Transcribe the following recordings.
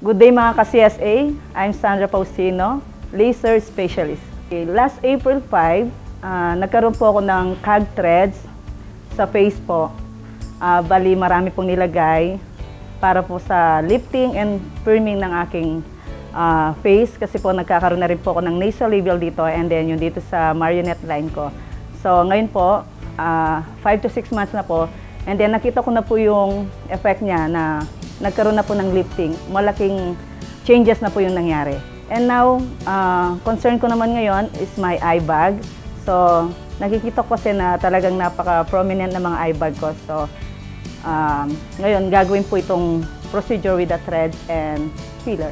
Good day mga ka-CSA, I'm Sandra Faustino, laser specialist. Okay, last April 5, nagkaroon po ako ng cog threads sa face po. Bali marami pong nilagay para po sa lifting and firming ng aking face kasi po nagkakaroon na rin po ako ng nasolabial dito and then yung dito sa marionette line ko. So ngayon po, 5 to 6 months na po and then nakita ko na po yung effect niya na nagkaroon na po ng lifting. Malaking changes na po yung nangyari. And now, concern ko naman ngayon is my eye bag. So, nakikita ko kasi na talagang napaka-prominent na mga eye bag ko. So, ngayon, gagawin po itong procedure with the threads and filler.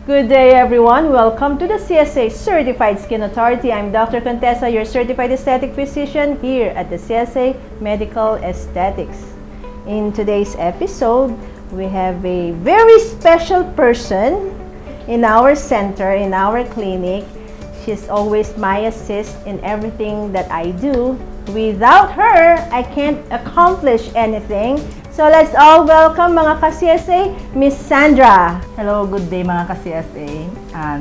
Good day everyone, welcome to the CSA Certified Skin Authority. I'm Dr. Contessa, your certified aesthetic physician here at the CSA Medical Aesthetics. In today's episode, we have a very special person in our center, in our clinic. She's always my assist in everything that I do. Without her, I can't accomplish anything. So let's all welcome mga ka-CSA, Miss Sandra. Hello, good day mga ka-CSA.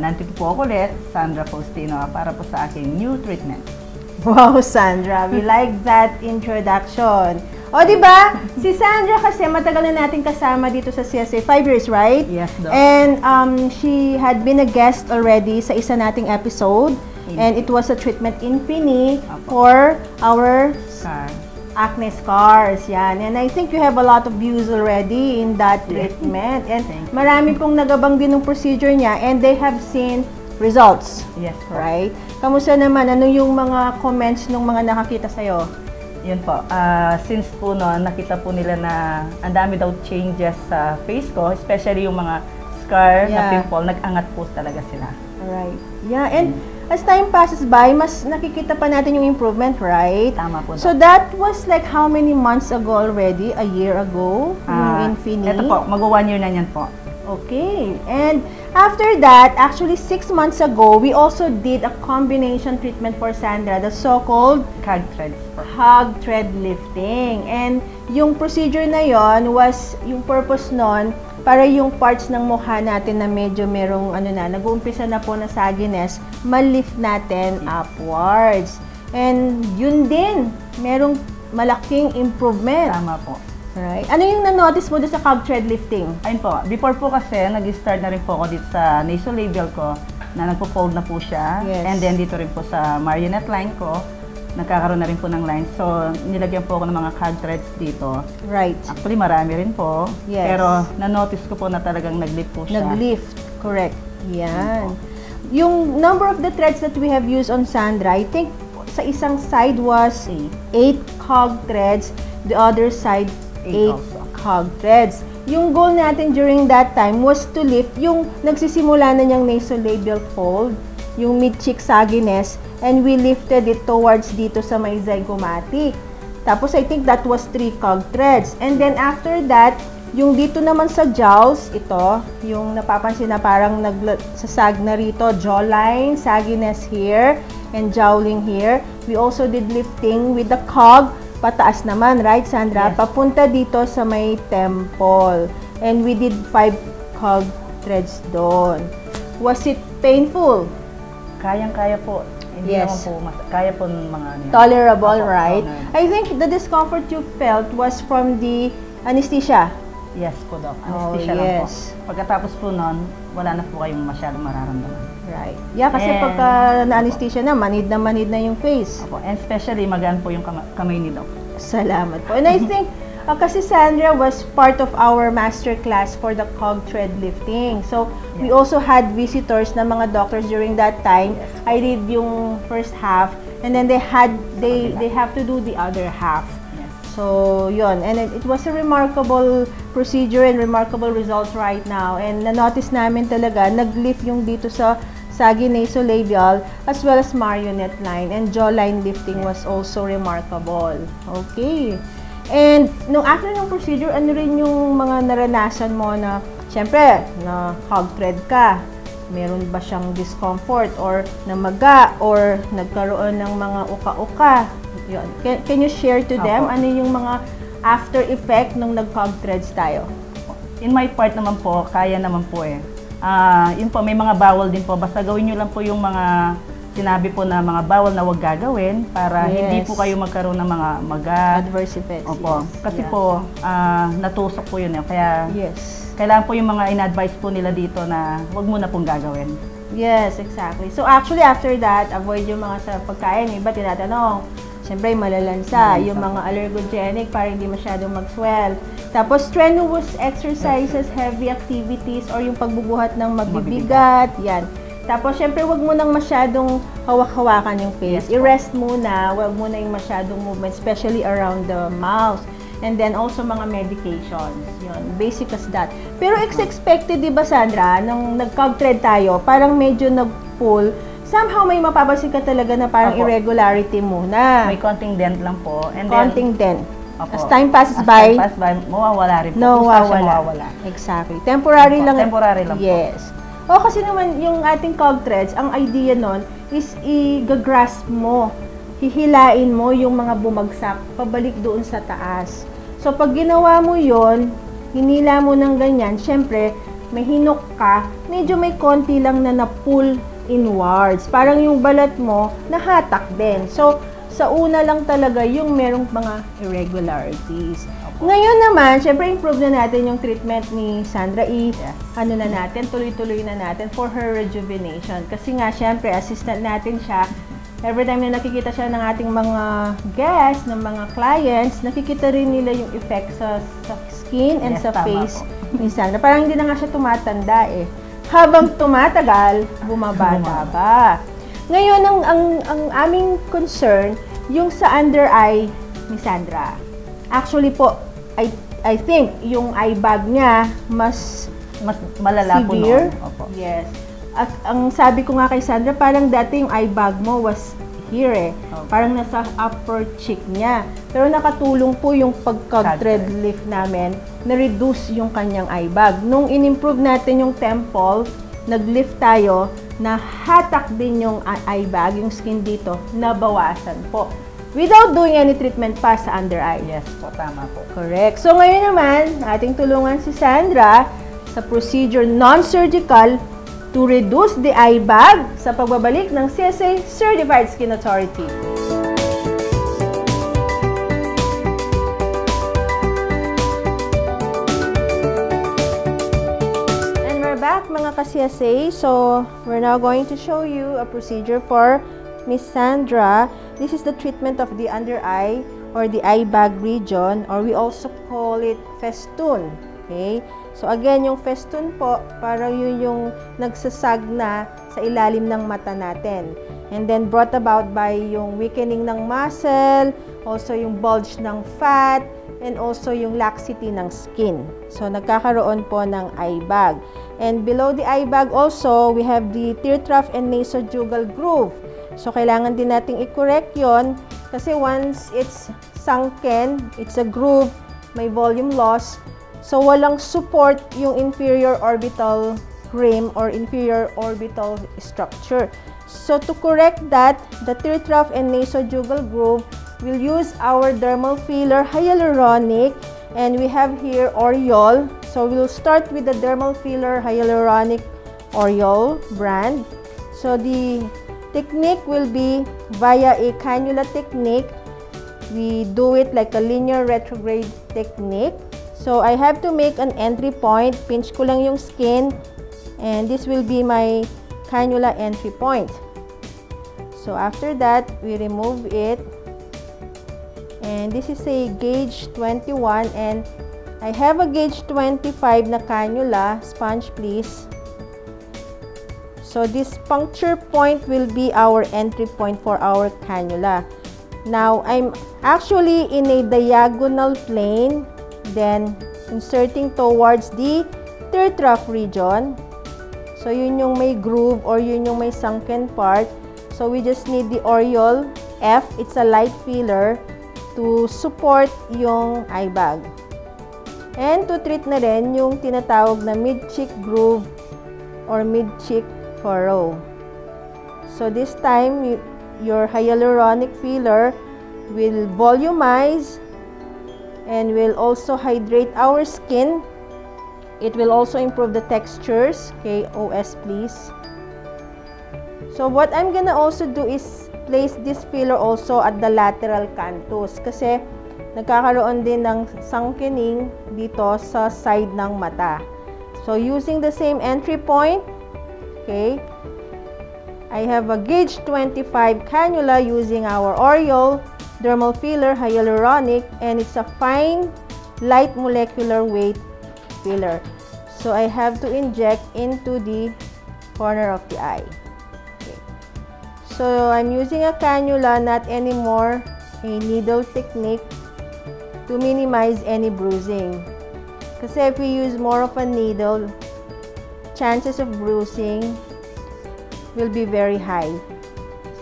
Nandito po ako ulit, Sandra Faustino, para po sa aking new treatment. Wow, Sandra, we like that introduction. O, diba? Si Sandra kasi matagal na natin kasama dito sa CSA. 5 years, right? Yes, Doc. And she had been a guest already sa isa nating episode. And it was a treatment in Pini for our acne scars. Yan. And I think you have a lot of views already in that treatment. And marami pong nagabang din ng procedure niya and they have seen results. Yes, right? Kamusta naman? Ano yung mga comments ng mga nakakita sa'yo? Yun po. Since po nakita po nila na ang dami daw changes sa face ko, especially yung mga scar na pimple, nag-angat po talaga sila. Alright. Yeah, and as time passes by, mas nakikita pa natin yung improvement, right? Tama po. So that was like how many months ago already? A year ago? Yung Infini? Ito po, mag-1 year na yan po. Okay. And after that, actually 6 months ago, we also did a combination treatment for Sandra, the so-called Cog threads. Cog thread lifting. And yung procedure na yon was, yung purpose nun, para yung parts ng mukha natin na medyo merong nag-uumpisa na po na sagginess, ma-lift natin upwards. And yun din, merong malaking improvement. Tama po. Right. Ano yung na-notice mo doon sa cog thread lifting? Ayun po, before po kasi, nag-start na rin po ako dito sa nasolabial ko, na nagpo-fold na po siya. Yes. And then dito rin po sa marionette line ko, nagkakaroon na rin po ng lines. So, nilagyan po ako ng mga cog threads dito. Right. Actually, marami rin po. Yes. Pero, na-notice ko po na talagang nag-lift po siya. Nag-lift. Correct. Yan. Yung number of the threads that we have used on Sandra, I think sa isang side was 8 cog threads. The other side, 8 cog threads. Yung goal natin during that time was to lift yung nagsisimula na niyang nasolabial fold, yung mid-cheek sagginess, and we lifted it towards dito sa may zygomatic. Tapos I think that was 3 cog threads. And then after that, Yung dito naman sa jowls, ito, yung napapansin na parang nagsasag na rito, jawline, sagginess here, and jowling here. We also did lifting with the cog, pataas naman, right, Sandra? Yes. Papunta dito sa may temple. And we did 5 cog threads doon. Was it painful? Kayang-kaya po. Hindi Yes. naman po, kaya po ng mga ano. Tolerable, Opo, right? tolerable. I think the discomfort you felt was from the anesthesia. Yes po, Doc. Oh, Anesthesia lang po. yes. Pagkatapos po nun, wala na po kayong masyadong mararamdaman. Right. Yeah, kasi And- pagka na-anesthesia na manid na yung face. Opo. And especially, magaan po yung kamay ni Doc. Salamat po. And I think, kasi Sandra was part of our master class for the cog thread lifting. So, we Yes. also had visitors na mga doctors during that time. Yes. I did yung first half, and then they have to do the other half. Yes. So, yun. And it was a remarkable procedure and remarkable results right now. And na-notice namin talaga, nag-lift yung dito sa saggy nasolabial as well as marionette line. And jawline lifting was also remarkable. Okay. And nung after ng procedure, ano rin yung mga naranasan mo na, syempre, na hog thread ka? Meron ba siyang discomfort or namaga or nagkaroon ng mga uka-uka? Yun. Can you share to them ano yung mga after effect nung nag-hog threads tayo? In my part naman po, kaya naman po eh. Yun po, may mga bawal din po. Basta gawin nyo lang po yung mga sinabi po na mga bawal na huwag gagawin para Yes. hindi po kayo magkaroon ng mga maga. Adverse effects. Opo. Yes. Kasi Yeah. po, natusok po yun eh. Kaya Yes. kailangan po yung mga in-advise po nila dito na huwag mo na pong gagawin. Yes, exactly. So actually after that, avoid yung mga sa pagkain. Iba tinatanong, siyempre malalansa, yung mga allergogenic para hindi masyadong mag-swell. Tapos strenuous exercises, heavy activities, or yung pagbubuhat ng mabibigat, yan. Tapos syempre wag mo nang masyadong hawak-hawakan yung face. Yes, I-rest muna, wag mo na yung masyadong movement, especially around the mouth. And then also mga medications. Yun, basic as that. Pero expected, di ba Sandra, nung nag-cog thread tayo, parang medyo nag-pull, somehow may mapapansin ka talaga na parang Opo. irregularity muna. May konting dent lang po. And Konting dent. Opo. As time passes As by, time passes by, mawawala rin po. no, Basta siya mawawala. Exactly. Temporary Opo, lang. temporary lang po. Yes. O kasi naman yung ating cog threads, ang idea nun is i-grasp mo, hihilain mo yung mga bumagsak pabalik doon sa taas. So pag ginawa mo yon, hinila mo ng ganyan, syempre may hinok ka, medyo may konti lang na na-pull inwards. Parang yung balat mo nahatak din. So sa una lang talaga yung merong mga irregularities. Ngayon naman, syempre improve na natin yung treatment ni Sandra. Ano na natin, tuloy-tuloy na natin for her rejuvenation. Kasi nga, syempre, assistant natin siya. Every time na nakikita siya ng ating mga guests, ng mga clients, nakikita rin nila yung effect sa skin and Yes, sa tama face po. ni Sandra. Parang hindi na nga siya tumatanda eh. Habang tumatagal, bumabata ba? Ngayon, ang aming concern, yung sa under eye ni Sandra. Actually po, I think yung eyebag niya mas malala po severe. noon. Opo. Yes. At ang sabi ko nga kay Sandra, parang dati yung eyebag mo was here eh. Okay. Parang nasa upper cheek niya. Pero nakatulong po yung pagka-thread lift namin, na-reduce yung kanyang eyebag. Nung in-improve natin yung temple, nag-lift tayo, nahatak din yung eyebag, yung skin dito, nabawasan po. Without doing any treatment pa sa under eye. Yes po, tama po. Correct. So ngayon naman, ating tulungan si Sandra sa procedure non-surgical to reduce the eye bag sa pagbabalik ng CSA Certified Skin Authority. And we're back mga ka-CSA. So we're now going to show you a procedure for Miss Sandra. This is the treatment of the under eye or the eye bag region, or we also call it festoon. Okay? So again, yung festoon po, parang yun yung nagsasag na sa ilalim ng mata natin. And then brought about by yung weakening ng muscle, also yung bulge ng fat, and also yung laxity ng skin. So nagkakaroon po ng eye bag. And below the eye bag also, we have the tear trough and nasojugal groove. So, kailangan din nating i-correct yon kasi once it's sunken, it's a groove, may volume loss, So, walang support yung inferior orbital rim or inferior orbital structure. So, to correct that, the tear trough and nasojugal groove, we'll use our dermal filler hyaluronic, and we have here Oriole. So, we'll start with the dermal filler hyaluronic Oriole brand. So, the technique will be via a cannula technique. We do it like a linear retrograde technique. So, I have to make an entry point. Pinch ko lang yung skin. And this will be my cannula entry point. So, after that, we remove it. And this is a gauge 21. And I have a gauge 25 na cannula. Sponge, please. So, this puncture point will be our entry point for our cannula. Now, I'm actually in a diagonal plane. Then, inserting towards the tear trough region. So, yun yung may groove or yun yung may sunken part. So, we just need the Oriole F. It's a light filler to support yung eyebag. And to treat na rin yung tinatawag na mid-cheek groove or mid-cheek furrow. So, this time, your hyaluronic filler will volumize and will also hydrate our skin. It will also improve the textures. Okay, OS please. So what I'm gonna also do is place this filler also at the lateral canthus kasi nagkakaroon din ng sunkening dito sa side ng mata. So using the same entry point, okay, I have a gauge 25 cannula using our Oriole dermal filler hyaluronic, and it's a fine light molecular weight filler. So I have to inject into the corner of the eye. Okay. So I'm using a cannula, not anymore a needle technique, to minimize any bruising. Kasi if we use more of a needle, chances of bruising will be very high.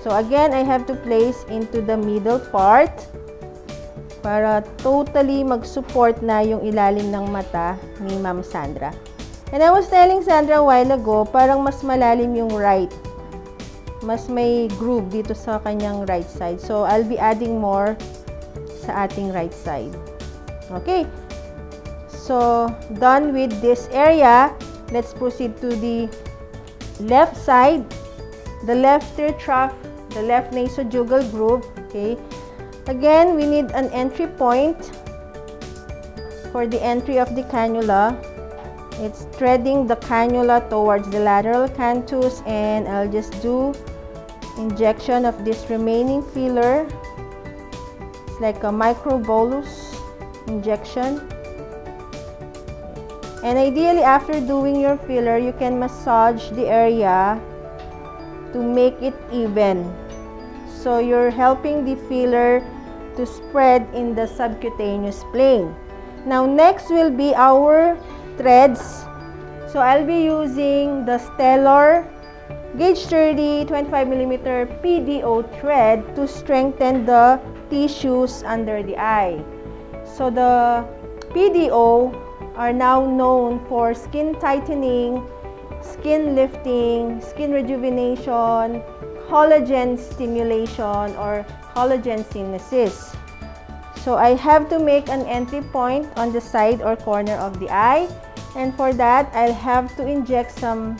So again, I have to place into the middle part para totally mag-support na yung ilalim ng mata ni Ma'am Sandra. And I was telling Sandra a while ago, parang mas malalim yung right. Mas may groove dito sa kanyang right side. So I'll be adding more sa ating right side. Okay. So done with this area, let's proceed to the left side. The left tear trough, the left nasojugal groove. Okay. Again, we need an entry point for the entry of the cannula. It's threading the cannula towards the lateral canthus, and I'll just do injection of this remaining filler. It's like a microbolus injection. And ideally, after doing your filler, you can massage the area to make it even. So you're helping the filler to spread in the subcutaneous plane. Now next will be our threads. So I'll be using the Stellar gauge 30 25mm PDO thread to strengthen the tissues under the eye. So the PDO are now known for skin tightening, skin lifting, skin rejuvenation, collagen stimulation, or collagen synthesis. So I have to make an entry point on the side or corner of the eye, and for that I'll have to inject some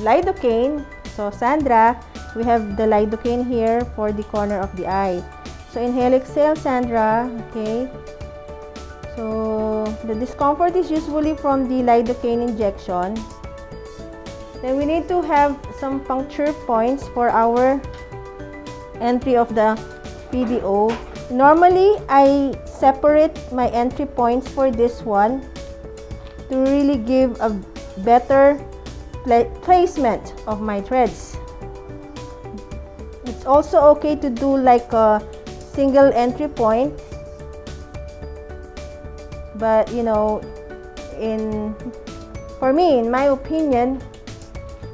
lidocaine. So Sandra, we have the lidocaine here for the corner of the eye. So inhale, exhale, Sandra. Okay. So the discomfort is usually from the lidocaine injection. Then we need to have some puncture points for our entry of the PDO. Normally, I separate my entry points for this one to really give a better placement of my threads. It's also okay to do like a single entry point, but you know, for me, in my opinion,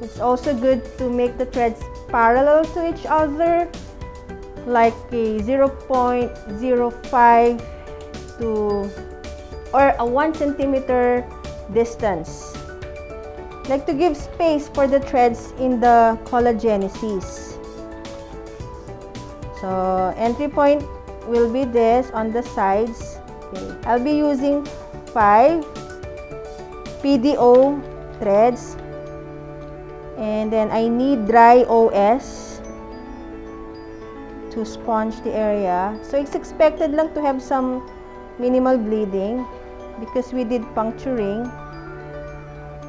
it's also good to make the threads parallel to each other, like a 0.05 to or a 1 centimeter distance. Like to give space for the threads in the collagenesis. So entry point will be this on the sides. Okay. I'll be using 5 PDO threads, and then I need dry OS to sponge the area. So it's expected lang to have some minimal bleeding because we did puncturing.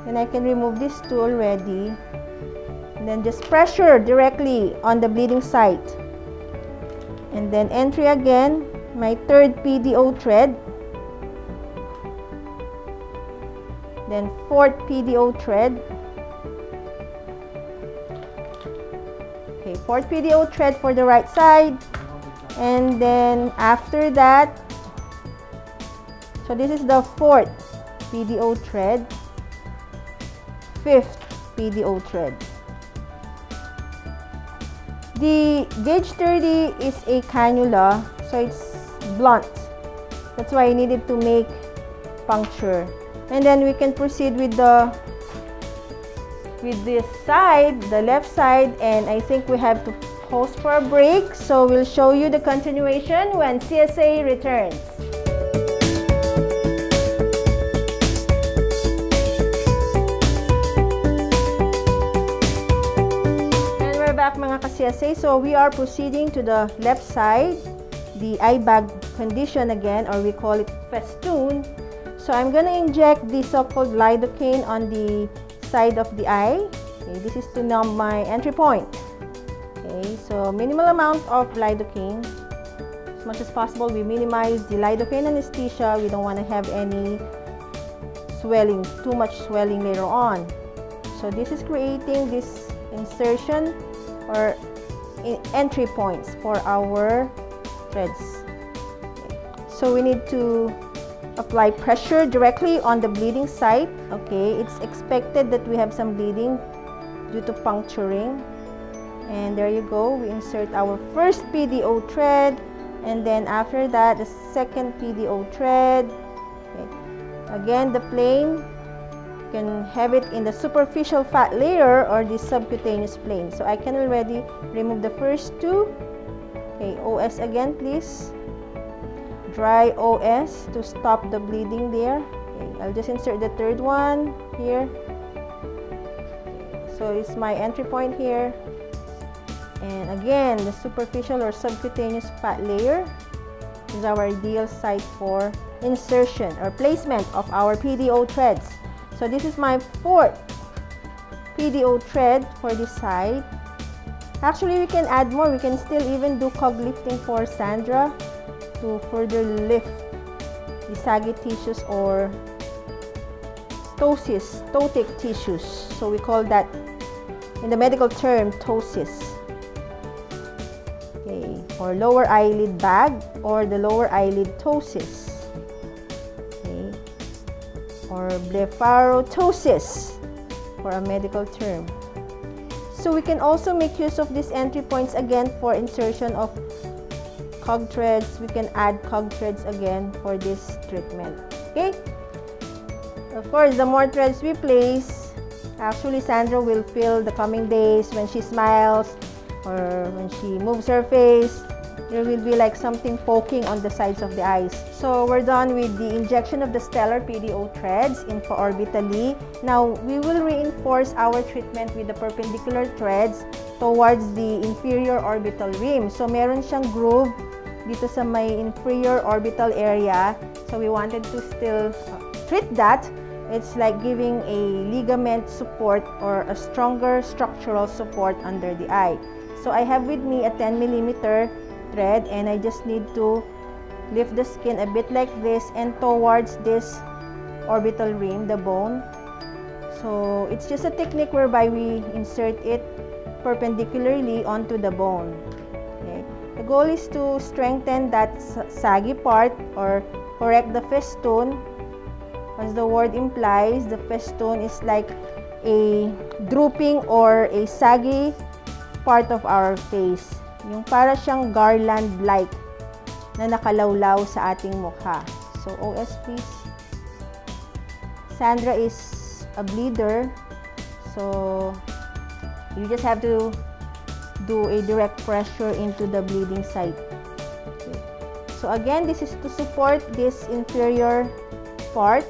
And I can remove this too already, and then just pressure directly on the bleeding site. And then entry again, my 3rd PDO thread, then 4th PDO thread. Okay, 4th PDO thread for the right side, and then after that, so this is the 4th PDO thread, 5th PDO thread. The gauge 30 is a cannula, so it's blunt. That's why I needed to make puncture. And then we can proceed with this side, the left side, and I think we have to pause for a break. So we'll show you the continuation when CSA returns. Back mga ka-CSA, so we are proceeding to the left side, the eyebag condition again, or we call it festoon. So I'm gonna inject the so-called lidocaine on the side of the eye. Okay, this is to numb my entry point. Okay, so minimal amount of lidocaine. As much as possible, we minimize the lidocaine anesthesia. We don't want to have any swelling, too much swelling later on. So this is creating this insertion or entry points for our threads. Okay. So we need to apply pressure directly on the bleeding site. Okay, it's expected that we have some bleeding due to puncturing. And there you go, we insert our first PDO thread, and then after that the second PDO thread. Okay. Again, the plane, can have it in the superficial fat layer or the subcutaneous plane. So I can already remove the first 2. Okay, OS again please. Dry OS to stop the bleeding there. Okay, I'll just insert the 3rd one here. Okay, so it's my entry point here. And again, the superficial or subcutaneous fat layer is our ideal site for insertion or placement of our PDO threads. So this is my 4th PDO thread for this side. Actually, we can add more. We can still even do cog lifting for Sandra to further lift the saggy tissues or ptotic tissues. So we call that in the medical term ptosis. Okay, or lower eyelid bag or the lower eyelid ptosis. Or blepharoptosis for a medical term. So we can also make use of these entry points again for insertion of cog threads. We can add cog threads again for this treatment. Okay? Of course, the more threads we place, actually Sandra will feel the coming days when she smiles or when she moves her face. There will be like something poking on the sides of the eyes. So we're done with the injection of the stellar PDO threads infraorbitally. Now we will reinforce our treatment with the perpendicular threads towards the inferior orbital rim. So meron siyang groove dito sa may inferior orbital area. So we wanted to still treat that. It's like giving a ligament support or a stronger structural support under the eye. So I have with me a 10mm thread, and I just need to lift the skin a bit like this and towards this orbital rim, the bone. So it's just a technique whereby we insert it perpendicularly onto the bone. Okay. The goal is to strengthen that saggy part or correct the festoon. As the word implies, the festoon is like a drooping or a saggy part of our face. Yung para siyang garland-like na nakalawlaw sa ating mukha. So, OS please. Sandra is a bleeder, so you just have to do a direct pressure into the bleeding site. Okay. So again, this is to support this inferior part,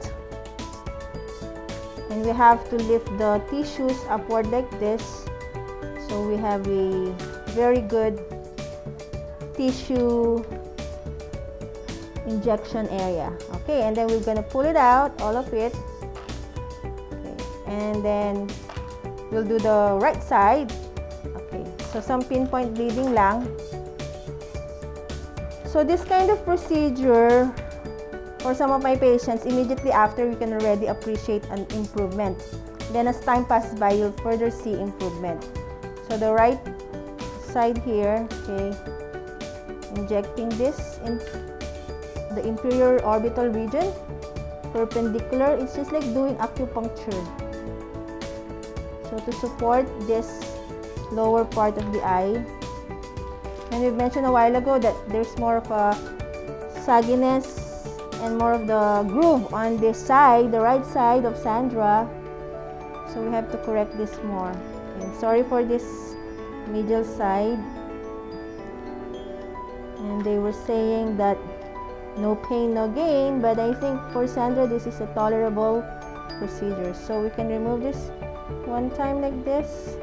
and we have to lift the tissues upward like this, so we have a very good tissue injection area. Okay, and then we're gonna pull it out, all of it. Okay, and then we'll do the right side. Okay, so some pinpoint bleeding lang. So this kind of procedure, for some of my patients, immediately after, we can already appreciate an improvement. Then as time passes by, you'll further see improvement. So the right side here, okay, injecting this in the inferior orbital region, perpendicular. It's just like doing acupuncture. So to support this lower part of the eye. And we've mentioned a while ago that there's more of a sagginess and more of the groove on this side, the right side of Sandra. So we have to correct this more. And sorry for this medial side. And they were saying that no pain, no gain, but I think for Sandra, this is a tolerable procedure. So we can remove this one time like this,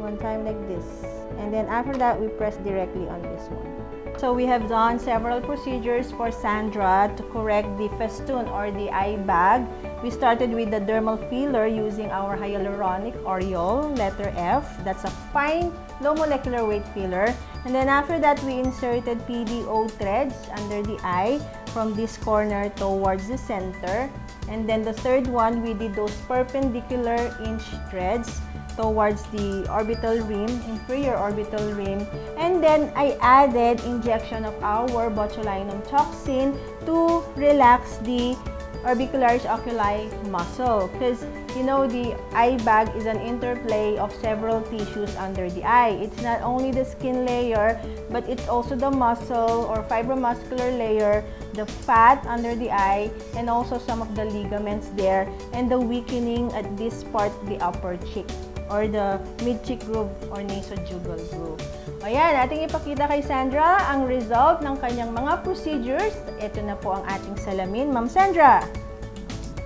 one time like this, and then after that, we press directly on this one. So we have done several procedures for Sandra to correct the festoon or the eye bag. We started with the dermal filler using our hyaluronic Oriole, letter F. That's a fine, low molecular weight filler. And then after that, we inserted PDO threads under the eye from this corner towards the center. And then the third one, we did those perpendicular inch threads towards the orbital rim, inferior orbital rim. And then I added injection of our botulinum toxin to relax the orbicularis oculi muscle, because you know the eye bag is an interplay of several tissues under the eye. It's not only the skin layer, but it's also the muscle or fibromuscular layer, the fat under the eye, and also some of the ligaments there, and the weakening at this part, the upper cheek or the mid-cheek groove or nasojugal groove. Ayan, ating ipakita kay Sandra ang result ng kanyang mga procedures. Ito na po ang ating salamin. Ma'am Sandra.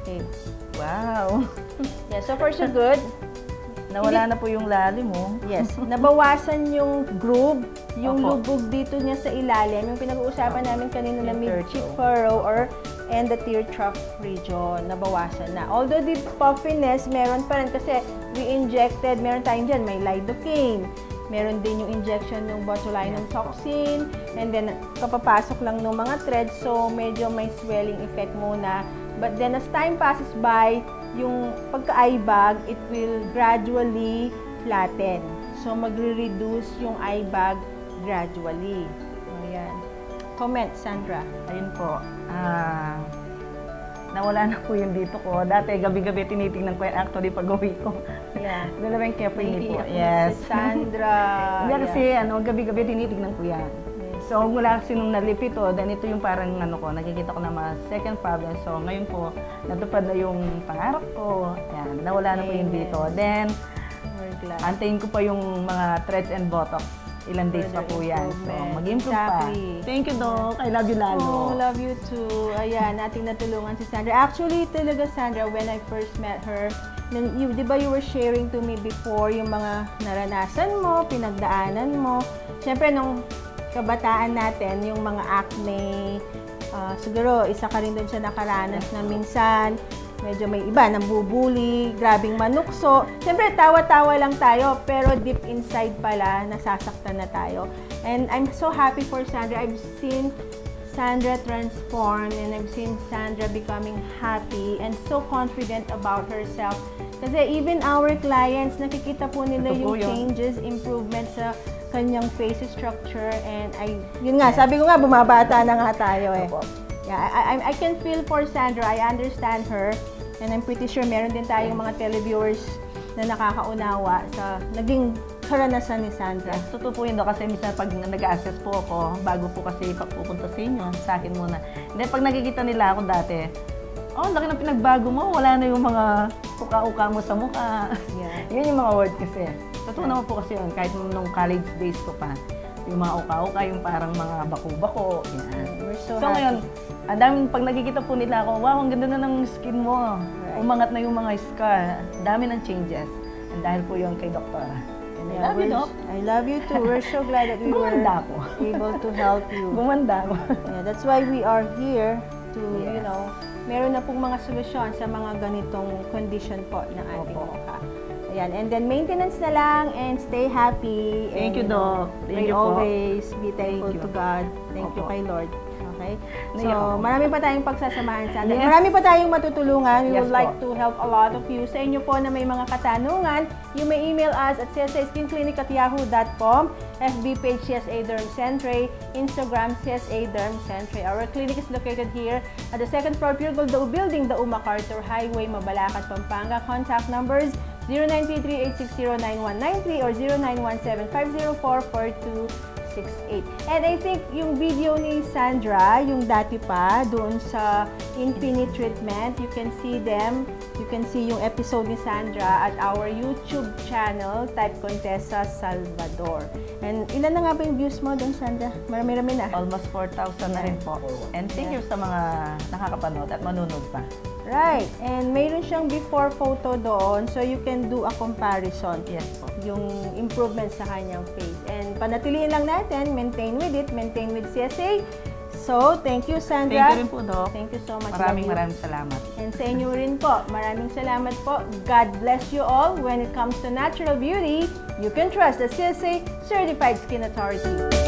Okay. Wow! Yeah, so far so good. Nawala na po yung lalim mo. Yes. Nabawasan yung groove, yung Opo. lubog dito niya sa ilalim. Yung pinag-uusapan namin kanina na mid-cheek furrow and the tear trough region. Nabawasan na. Although the puffiness, meron pa rin kasi we injected, meron tayong dyan, may lidocaine. Meron din yung injection ng botulinum toxin. And then, kapapasok lang ng mga threads. So, medyo may swelling effect muna. But then, as time passes by, yung pagka-eye bag, it will gradually flatten. So, magre-reduce yung eye bag gradually. Ayan. Comment, Sandra. Ayun po. Nawala na po yung dito ko. Dati, gabi-gabi tinitingnan ko yan. Actually, pag-uwi ko. Yeah. Dalawang kepoy po. Yes. Si Sandra. Hindi kasi, gabi-gabi tinitingnan ko yan. So, mula kasi nung nalipit to, then ito yung parang nakikita ko na mga second problem. So, ngayon po, natupad na yung pangarap ko. Yan, nawala na po yung dito. Then, antayin ko pa yung mga threads and botox. Ilang days pa po yan. So, mag-improve pa. Thank you, Doc. I love you lalo. Oh, love you too. Ayan, ating natulungan si Sandra. Actually, talaga Sandra, when I first met her, di ba you were sharing to me before yung mga naranasan mo, pinagdaanan mo. Siyempre, nung kabataan natin, yung mga acne, siguro isa ka rin doon siya nakaranas na minsan, medyo may iba, nambubuli, grabing manukso. Siyempre, tawa-tawa lang tayo, pero deep inside pala, nasasaktan na tayo. And I'm so happy for Sandra. I've seen Sandra transform and I've seen Sandra becoming happy and so confident about herself. Kasi even our clients, nakikita po nila yung changes, improvements sa kanyang face structure, and yun nga, sabi ko nga, bumabata na nga tayo eh. Yeah, I can feel for Sandra, I understand her, and I'm pretty sure meron din tayong mga televiewers na nakakaunawa sa naging karanasan ni Sandra. Yes, totoo po yun do, kasi minsan pag nag-assess po ako, bago po kasi pupunta sa inyo, sa akin muna. Hindi, pag nakikita nila ako dati, oh, laki ng pinagbago mo. Wala na yung mga uka-uka mo sa mukha. Yeah. Yun yung mga word kasi. Totoo naman po kasi yun. Kahit nung college days ko pa, yung mga uka-uka, yung parang mga bako-bako. Yan. We're so So ngayon, ang daming pag nakikita po nila ako, wow, ang ganda na ng skin mo. Right. Umangat na yung mga scar. Ang dami ng changes. And dahil po yun kay Doktora. And I love you, Doc. I love you too. We're so glad that we were Gumanda ako. able to help you. Gumanda ako. Yeah, that's why we are here to, Yes. you know, meron na pong mga solusyon sa mga ganitong condition po ng ating Opo. mukha. Ayan, and then maintenance na lang and stay happy. Thank and, you, Doc. Thank pray you po. always be thankful Thank to you. God. Thank you Opo. kay Lord. Okay? Naiyak So, ako. marami pa tayong pagsasamahan sa atin. Yes. Marami pa tayong matutulungan. We Yes would po. like to help a lot of you. Sa inyo po na may mga katanungan, you may email us at csaskinclinic@yahoo.com, FB page CSA Derm Centre, Instagram CSA Derm Centre. Our clinic is located here at the second floor, Pure Gold Dao Building, Dao MacArthur Highway, Mabalacat, Pampanga. Contact numbers 0933-860-9193 or 0917-504-4268. And I think yung video ni Sandra, yung dati pa, doon sa Infinite Treatment, you can see them. You can see yung episode ni Sandra at our YouTube channel, type Contessa Salvador. And ilan na nga ba yung views mo doon, Sandra? Marami-rami na. Almost 4,000 na rin po. And thank you sa mga nakakapanood at manunod pa. Right. And mayroon siyang before photo doon, so you can do a comparison. Yes po. Yung improvement sa kanyang face. And panatiliin lang natin, maintain with it, maintain with CSA. So, thank you, Sandra. Thank you rin po, Doc. Thank you so much. Maraming Love you. salamat. And sa inyo rin po, maraming salamat po. God bless you all. When it comes to natural beauty, you can trust the CSA Certified Skin Authority.